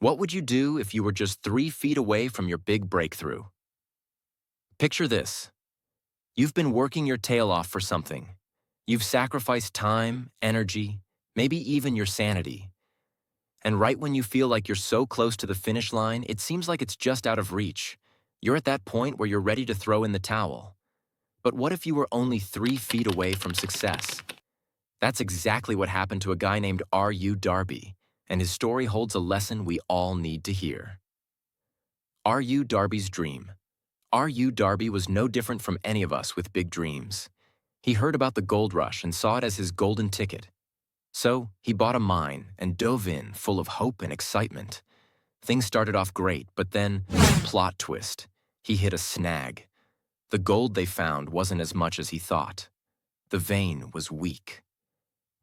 What would you do if you were just 3 feet away from your big breakthrough? Picture this. You've been working your tail off for something. You've sacrificed time, energy, maybe even your sanity. And right when you feel like you're so close to the finish line, it seems like it's just out of reach. You're at that point where you're ready to throw in the towel. But what if you were only 3 feet away from success? That's exactly what happened to a guy named Darby, and his story holds a lesson we all need to hear. Darby's dream. Darby was no different from any of us with big dreams. He heard about the gold rush and saw it as his golden ticket. So he bought a mine and dove in full of hope and excitement. Things started off great, but then, plot twist, he hit a snag. The gold they found wasn't as much as he thought. The vein was weak.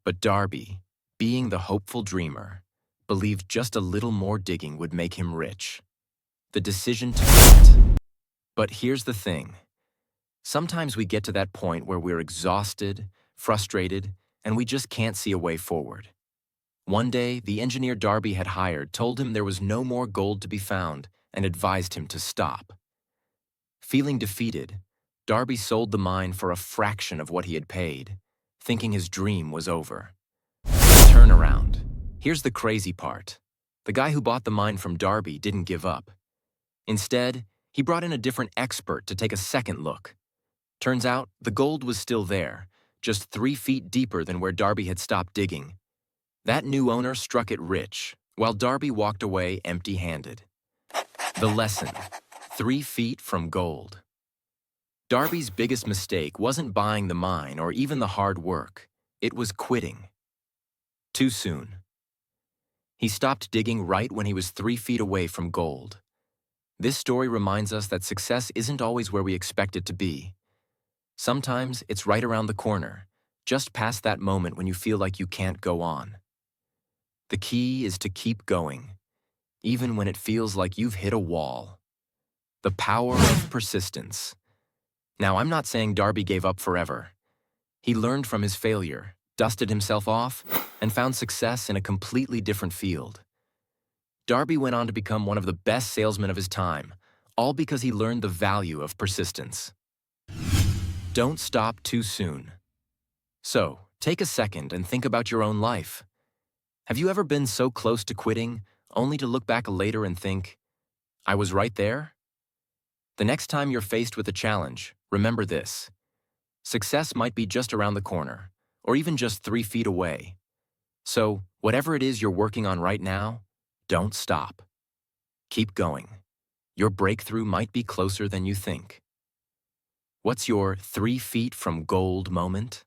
But Darby, being the hopeful dreamer, believed just a little more digging would make him rich. The decision to quit. But here's the thing. Sometimes we get to that point where we're exhausted, frustrated, and we just can't see a way forward. One day, the engineer Darby had hired told him there was no more gold to be found and advised him to stop. Feeling defeated, Darby sold the mine for a fraction of what he had paid, thinking his dream was over. Turnaround. Here's the crazy part. The guy who bought the mine from Darby didn't give up. Instead, he brought in a different expert to take a second look. Turns out, the gold was still there, just 3 feet deeper than where Darby had stopped digging. That new owner struck it rich, while Darby walked away empty-handed. The lesson: 3 feet from gold. Darby's biggest mistake wasn't buying the mine or even the hard work. It was quitting. Too soon. He stopped digging right when he was 3 feet away from gold. This story reminds us that success isn't always where we expect it to be. Sometimes it's right around the corner, just past that moment when you feel like you can't go on. The key is to keep going, even when it feels like you've hit a wall. The power of persistence. Now, I'm not saying Darby gave up forever. He learned from his failure, dusted himself off, and found success in a completely different field. Darby went on to become one of the best salesmen of his time, all because he learned the value of persistence. Don't stop too soon. So, take a second and think about your own life. Have you ever been so close to quitting, only to look back later and think, I was right there? The next time you're faced with a challenge, remember this. Success might be just around the corner, or even just 3 feet away. So, whatever it is you're working on right now, don't stop. Keep going. Your breakthrough might be closer than you think. What's your 3 feet from gold moment?